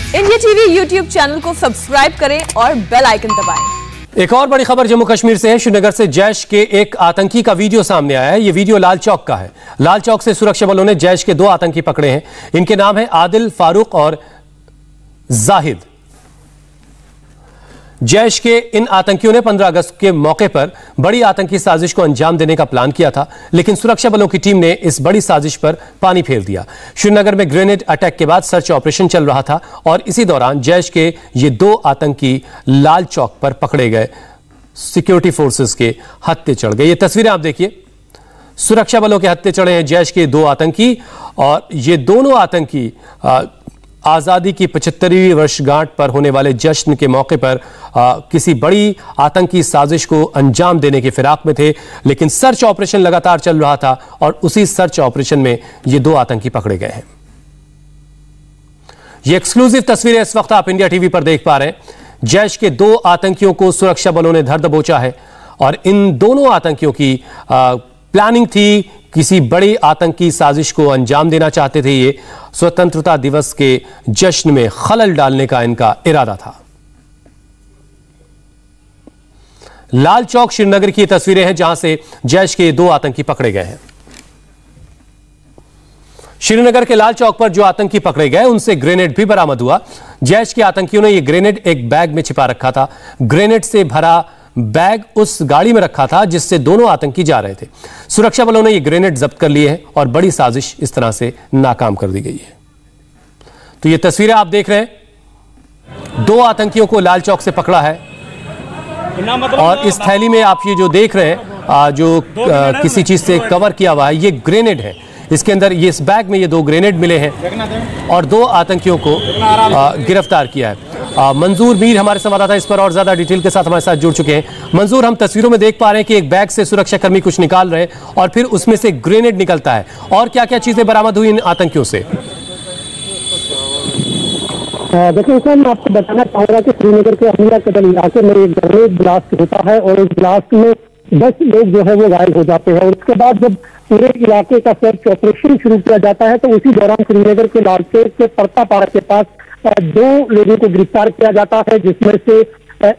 India TV YouTube channel को subscribe करें और बेल आइकन दबाएं। एक और बड़ी खबर जम्मू कश्मीर से है। श्रीनगर से जैश के एक आतंकी का वीडियो सामने आया है। यह वीडियो लाल चौक का है। लाल चौक से सुरक्षा बलों ने जैश के 2 आतंकी पकड़े हैं। इनके नाम है आदिल, फारूक और जाहिद। जैश के इन आतंकियों ने 15 अगस्त के मौके पर बड़ी आतंकी साजिश को अंजाम देने का प्लान किया था, लेकिन सुरक्षा बलों की टीम ने इस बड़ी साजिश पर पानी फेर दिया। श्रीनगर में ग्रेनेड अटैक के बाद सर्च ऑपरेशन चल रहा था और इसी दौरान जैश के ये 2 आतंकी लाल चौक पर पकड़े गए। सिक्योरिटी फोर्सेस के हत्थे चढ़ गए। ये तस्वीरें आप देखिए, सुरक्षा बलों के हत्थे चढ़े हैं जैश के 2 आतंकी और ये दोनों आतंकी आजादी की 75वीं वर्षगांठ पर होने वाले जश्न के मौके पर किसी बड़ी आतंकी साजिश को अंजाम देने की फिराक में थे, लेकिन सर्च ऑपरेशन लगातार चल रहा था और उसी सर्च ऑपरेशन में ये 2 आतंकी पकड़े गए हैं। ये एक्सक्लूसिव तस्वीरें इस वक्त आप इंडिया टीवी पर देख पा रहे हैं। जैश के 2 आतंकियों को सुरक्षा बलों ने धर दबोचा है और इन दोनों आतंकियों की प्लानिंग थी, किसी बड़ी आतंकी साजिश को अंजाम देना चाहते थे। ये स्वतंत्रता दिवस के जश्न में खलल डालने का इनका इरादा था। लाल चौक श्रीनगर की तस्वीरें हैं जहां से जैश के 2 आतंकी पकड़े गए हैं। श्रीनगर के लाल चौक पर जो आतंकी पकड़े गए उनसे ग्रेनेड भी बरामद हुआ। जैश के आतंकियों ने यह ग्रेनेड एक बैग में छिपा रखा था। ग्रेनेड से भरा बैग उस गाड़ी में रखा था जिससे दोनों आतंकी जा रहे थे। सुरक्षा बलों ने यह ग्रेनेड जब्त कर लिए हैं और बड़ी साजिश इस तरह से नाकाम कर दी गई है। तो ये तस्वीरें आप देख रहे हैं, 2 आतंकियों को लाल चौक से पकड़ा है और इस थैली में आप ये जो देख रहे हैं जो किसी चीज से कवर किया हुआ है, ये ग्रेनेड है। इसके अंदर ये इस बैग में ये 2 ग्रेनेड मिले हैं और 2 आतंकियों को गिरफ्तार किया है। मंजूर मीर हमारे संवाददाता इस पर और ज्यादा डिटेल के साथ हमारे साथ जुड़ चुके हैं। मंजूर, हम तस्वीरों में देख पा रहे हैं कि एक बैग से सुरक्षाकर्मी कुछ निकाल रहे हैं और फिर उसमें से ग्रेनेड निकलता है, और क्या क्या चीजें बरामद हुई इन आतंकियों से? देखिए हुसैन, मैं आपको बताना चाहूंगा कि श्रीनगर के अमीरा कदल इलाके में एक ग्रेनेड ब्लास्ट होता है और इस ब्लास्ट में 10 लोग जो है वो घायल हो जाते हैं और उसके बाद जब पूरे इलाके का सर्च ऑपरेशन शुरू किया जाता है तो उसी दौरान श्रीनगर के लाल चौक के परता पारा के पास 2 लोगों को गिरफ्तार किया जाता है, जिसमें से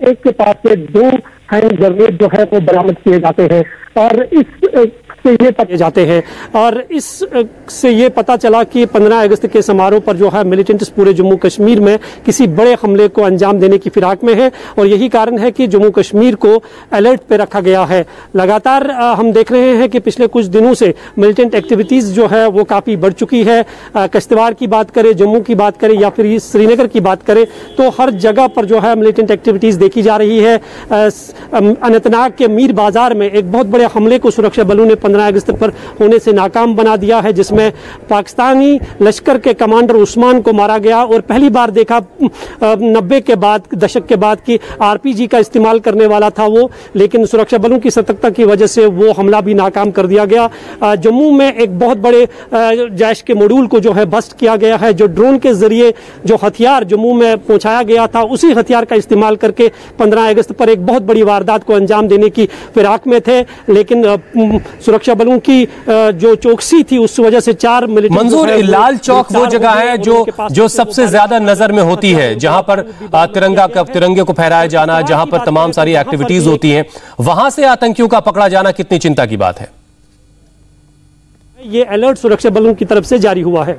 एक के पास से 2 हैंड ग्रेनेड जो है वो बरामद किए जाते हैं और इससे ये पता चला कि 15 अगस्त के समारोह पर जो है मिलिटेंट्स पूरे जम्मू कश्मीर में किसी बड़े हमले को अंजाम देने की फिराक में है और यही कारण है कि जम्मू कश्मीर को अलर्ट पे रखा गया है। लगातार हम देख रहे हैं कि पिछले कुछ दिनों से मिलिटेंट एक्टिविटीज जो है वो काफी बढ़ चुकी है। कश्तवाड़ की बात करें, जम्मू की बात करें या फिर श्रीनगर की बात करें तो हर जगह पर जो है मिलिटेंट एक्टिविटीज देखी जा रही है। अनंतनाग के मीर बाजार में एक बहुत बड़े हमले को सुरक्षा बलों ने 15 अगस्त पर होने से नाकाम बना दिया है, जिसमें पाकिस्तानी लश्कर के कमांडर उस्मान को मारा गया और पहली बार देखा 90 के दशक के बाद कि आरपीजी का इस्तेमाल करने वाला था वो, लेकिन सुरक्षा बलों की सतर्कता की वजह से वो हमला भी नाकाम कर दिया गया। जम्मू में एक बहुत बड़े जैश के मॉड्यूल को जो है बस्ट किया गया है। जो ड्रोन के जरिए जो हथियार जम्मू में पहुंचाया गया था उसी हथियार का इस्तेमाल करके 15 अगस्त पर एक बहुत बड़ी वारदात को अंजाम देने की फिराक में थे, लेकिन सुरक्षा बलों की जो चौकसी थी उस वजह से 4 मिलिटेंट। मंजूर, लाल चौक वो जगह है जो सबसे ज्यादा नजर में होती है, जहां पर तिरंगे को फहराया जाना, जहां पर तमाम सारी एक्टिविटीज होती हैं, वहां से आतंकियों का पकड़ा जाना कितनी चिंता की बात है? ये अलर्ट सुरक्षा बलों की तरफ से जारी हुआ है।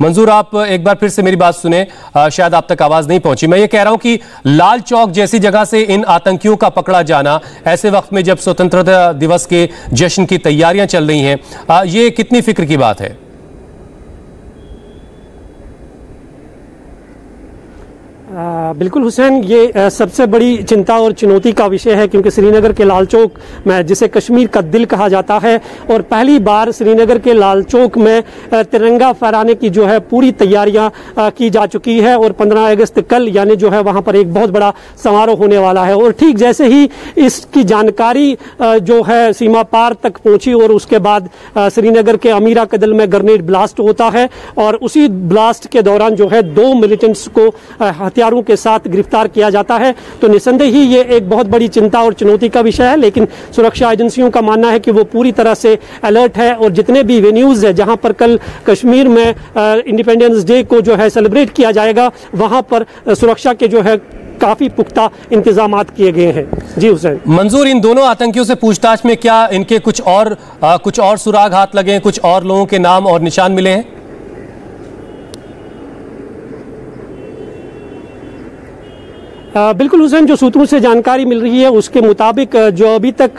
मंजूर, आप एक बार फिर से मेरी बात सुने, शायद आप तक आवाज नहीं पहुंची। मैं ये कह रहा हूं कि लाल चौक जैसी जगह से इन आतंकियों का पकड़ा जाना ऐसे वक्त में जब स्वतंत्रता दिवस के जश्न की तैयारियां चल रही हैं, ये कितनी फिक्र की बात है? बिल्कुल हुसैन, ये सबसे बड़ी चिंता और चुनौती का विषय है क्योंकि श्रीनगर के लाल चौक में जिसे कश्मीर का दिल कहा जाता है और पहली बार श्रीनगर के लाल चौक में तिरंगा फहराने की जो है पूरी तैयारियां की जा चुकी है और 15 अगस्त कल यानी जो है वहां पर एक बहुत बड़ा समारोह होने वाला है और ठीक जैसे ही इसकी जानकारी जो है सीमा पार तक पहुंची और उसके बाद श्रीनगर के अमीरा कदल में ग्रेनेड ब्लास्ट होता है और उसी ब्लास्ट के दौरान जो है 2 मिलिटेंट्स को हथियारों के साथ गिरफ्तार किया जाता है तो निसंदेह ही ये एक बहुत बड़ी चिंता और चुनौती का विषय है। लेकिन सुरक्षा एजेंसियों का मानना है कि वो पूरी तरह से अलर्ट है और जितने भी वेन्यूज है जहां पर कल कश्मीर में इंडिपेंडेंस डे को जो है सेलिब्रेट किया जाएगा वहां पर सुरक्षा के जो है काफी पुख्ता इंतजाम किए गए हैं। जी हुसैन। मंजूर, इन दोनों आतंकियों से पूछताछ में क्या इनके कुछ और सुराग हाथ लगे हैं, कुछ और लोगों के नाम और निशान मिले हैं? बिल्कुल हुसैन, जो सूत्रों से जानकारी मिल रही है उसके मुताबिक जो अभी तक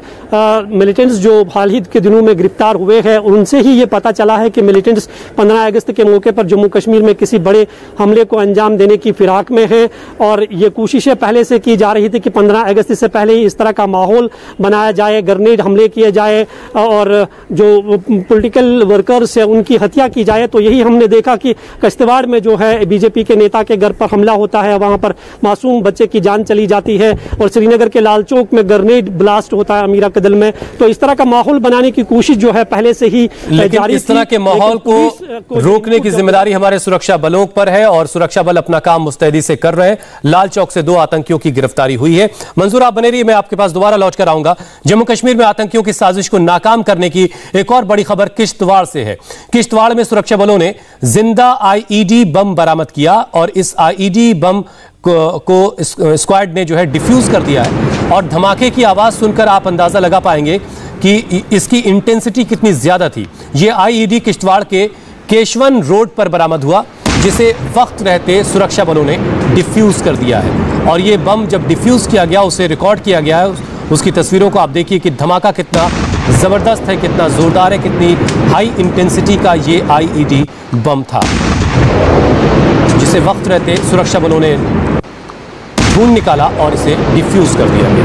मिलिटेंट्स जो हाल ही के दिनों में गिरफ्तार हुए हैं उनसे ही ये पता चला है कि मिलिटेंट्स 15 अगस्त के मौके पर जम्मू कश्मीर में किसी बड़े हमले को अंजाम देने की फिराक में हैं और ये कोशिशें पहले से की जा रही थी कि 15 अगस्त से पहले ही इस तरह का माहौल बनाया जाए, ग्रेनेड हमले किए जाए और जो पॉलिटिकल वर्कर्स है उनकी हत्या की जाए। तो यही हमने देखा कि किश्तवाड़ में जो है बीजेपी के नेता के घर पर हमला होता है, वहां पर मासूम बच्चे की जान चली जाती है और श्रीनगर के लाल चौक में ग्रेनेड ब्लास्ट होता है अमीरा कदल में। तो इस तरह का माहौल बनाने की कोशिश जो है पहले से ही जारी इस तरह के माहौल को रोकने की जिम्मेदारी हमारे सुरक्षा बलों पर है और सुरक्षा बल अपना काम मुस्तैदी से कर रहे हैं। लाल चौक से 2 आतंकियों की गिरफ्तारी हुई है। मंजूर, आप बने रहिए, मैं आपके पास दोबारा लौट कर आऊंगा। जम्मू कश्मीर में आतंकियों की साजिश को नाकाम करने की एक और बड़ी खबर किश्तवाड़ से है। किश्तवाड़ में सुरक्षा बलों ने जिंदा आईईडी बम बरामद किया और इस आईईडी बम को स्क्वाड ने जो है डिफ्यूज कर दिया है और धमाके की आवाज सुनकर आप अंदाजा लगा पाएंगे कि इसकी इंटेंसिटी कितनी ज्यादा थी। यह आईईडी किश्तवाड़ के केशवन रोड पर बरामद हुआ जिसे वक्त रहते सुरक्षा बलों ने डिफ्यूज कर दिया है और यह बम जब डिफ्यूज किया गया उसे रिकॉर्ड किया गया है। उसकी तस्वीरों को आप देखिए कि धमाका कितना जबरदस्त है, कितना जोरदार है, कितनी हाई इंटेंसिटी का यह आईईडी बम था जिसे वक्त रहते सुरक्षा बलों ने ढूंढ निकाला और इसे डिफ्यूज कर दिया गया।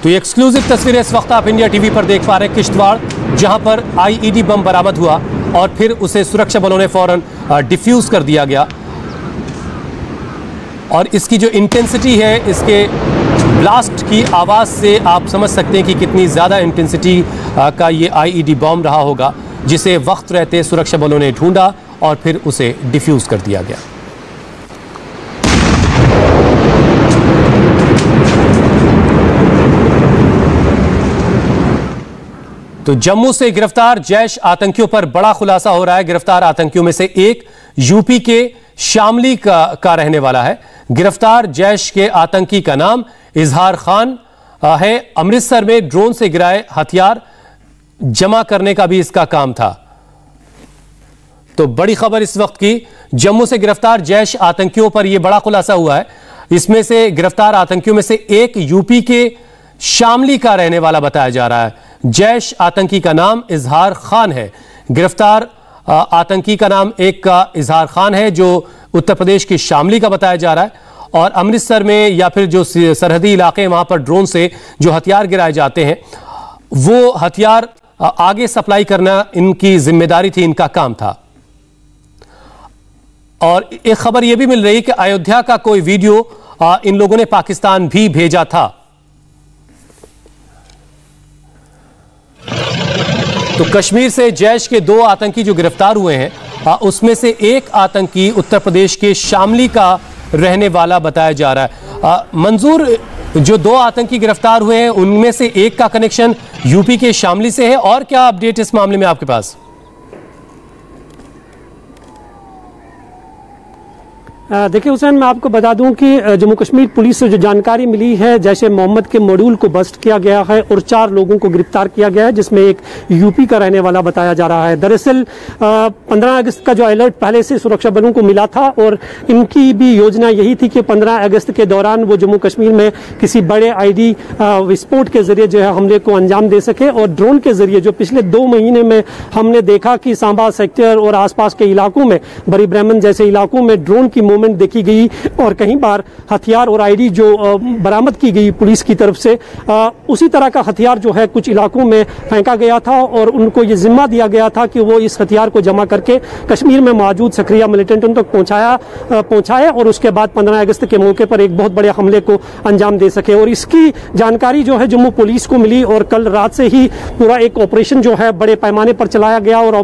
तो ये एक्सक्लूसिव तस्वीरें इस वक्त आप इंडिया टीवी पर देख पा रहे हैं। किश्तवाड़ जहां पर आईईडी बम बरामद हुआ और फिर उसे सुरक्षा बलों ने फौरन डिफ्यूज कर दिया गया और इसकी जो इंटेंसिटी है, इसके ब्लास्ट की आवाज से आप समझ सकते हैं कि कितनी ज्यादा इंटेंसिटी का ये आईईडी बम रहा होगा जिसे वक्त रहते सुरक्षा बलों ने ढूंढा और फिर उसे डिफ्यूज कर दिया गया। तो जम्मू से गिरफ्तार जैश आतंकियों पर बड़ा खुलासा हो रहा है। गिरफ्तार आतंकियों में से एक यूपी के शामली का रहने वाला है। गिरफ्तार जैश के आतंकी का नाम इजहार खान है। अमृतसर में ड्रोन से गिराए हथियार जमा करने का भी इसका काम था। तो बड़ी खबर इस वक्त की, जम्मू से गिरफ्तार जैश आतंकियों पर यह बड़ा खुलासा हुआ है। इसमें से गिरफ्तार आतंकियों में से एक यूपी के शामली का रहने वाला बताया जा रहा है। जैश आतंकी का नाम इजहार खान है। गिरफ्तार आतंकी का नाम एक का इजहार खान है जो उत्तर प्रदेश के शामली का बताया जा रहा है और अमृतसर में या फिर जो सरहदी इलाके वहां पर ड्रोन से जो हथियार गिराए जाते हैं वो हथियार आगे सप्लाई करना इनकी जिम्मेदारी थी, इनका काम था। और एक खबर यह भी मिल रही कि अयोध्या का कोई वीडियो इन लोगों ने पाकिस्तान भी भेजा था। तो कश्मीर से जैश के 2 आतंकी जो गिरफ्तार हुए हैं उसमें से एक आतंकी उत्तर प्रदेश के शामली का रहने वाला बताया जा रहा है। मंजूर, जो 2 आतंकी गिरफ्तार हुए हैं उनमें से एक का कनेक्शन यूपी के शामली से है और क्या अपडेट इस मामले में आपके पास? देखिए हुसैन, मैं आपको बता दूं कि जम्मू कश्मीर पुलिस से जो जानकारी मिली है जैश ए मोहम्मद के मॉड्यूल को बस्ट किया गया है और 4 लोगों को गिरफ्तार किया गया है जिसमें एक यूपी का रहने वाला बताया जा रहा है। दरअसल 15 अगस्त का जो अलर्ट पहले से सुरक्षा बलों को मिला था और इनकी भी योजना यही थी कि 15 अगस्त के दौरान वो जम्मू कश्मीर में किसी बड़े आईडी विस्फोट के जरिए जो है हमले को अंजाम दे सके और ड्रोन के जरिए जो पिछले 2 महीने में हमने देखा कि सांबा सेक्टर और आसपास के इलाकों में, बड़ी ब्राह्मण जैसे इलाकों में ड्रोन की मूवमेंट देखी गई और कई बार हथियार और आईडी जो बरामद की गई पुलिस की तरफ से, उसी तरह का हथियार जो है कुछ इलाकों में फेंका गया था और उनको ये जिम्मा दिया गया था कि वो इस हथियार को जमा करके कश्मीर में मौजूद सक्रिय मिलिटेंटों तक पहुंचाए और उसके बाद 15 अगस्त के मौके पर एक बहुत बड़े हमले को अंजाम दे सके। और इसकी जानकारी जो है जम्मू पुलिस को मिली और कल रात से ही पूरा एक ऑपरेशन जो है बड़े पैमाने पर चलाया गया और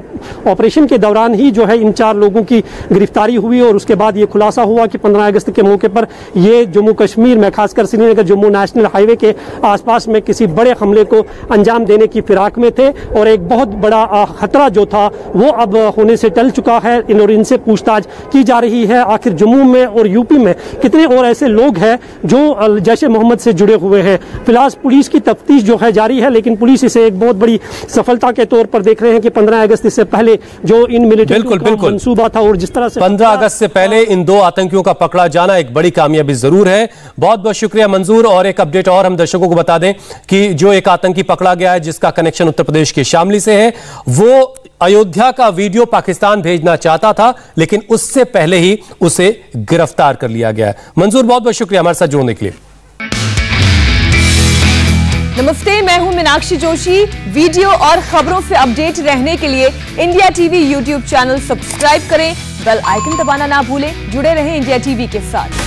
ऑपरेशन के दौरान ही जो है इन 4 लोगों की गिरफ्तारी हुई और उसके बाद ये खुलासा हुआ कि 15 अगस्त के मौके पर ये जम्मू कश्मीर में खासकर श्रीनगर जम्मू नेशनल हाईवे के आसपास में किसी बड़े हमले को अंजाम देने की फिराक में थे और एक बहुत बड़ा खतरा जो था वो अब होने से टल चुका है। और इनसे पूछताछ की जा रही है आखिर जम्मू में और यूपी में कितने और ऐसे लोग हैं जो जैश ए मोहम्मद से जुड़े हुए हैं। फिलहाल पुलिस की तफ्तीश जो है जारी है, लेकिन पुलिस इसे एक बहुत बड़ी सफलता के तौर पर देख रहे हैं कि 15 अगस्त से पहले जो इन मिलिटेंटों का मंसूबा था और जिस तरह से 15 अगस्त से पहले इन 2 आतंकियों का पकड़ा जाना एक बड़ी कामयाबी जरूर है। बहुत बहुत शुक्रिया मंजूर। और एक अपडेट और हम दर्शकों को बता दें कि जो एक आतंकी पकड़ा गया है जिसका कनेक्शन उत्तर प्रदेश के शामली से है, वो अयोध्या का वीडियो पाकिस्तान भेजना चाहता था, लेकिन उससे पहले ही उसे गिरफ्तार कर लिया गया है। मंजूर, बहुत बहुत शुक्रिया हमारे साथ जुड़ने के लिए। नमस्ते, मैं हूं मीनाक्षी जोशी। वीडियो और खबरों से अपडेट रहने के लिए India TV YouTube channel subscribe करें, बेल आइकन दबाना ना भूलें। जुड़े रहें इंडिया टीवी के साथ।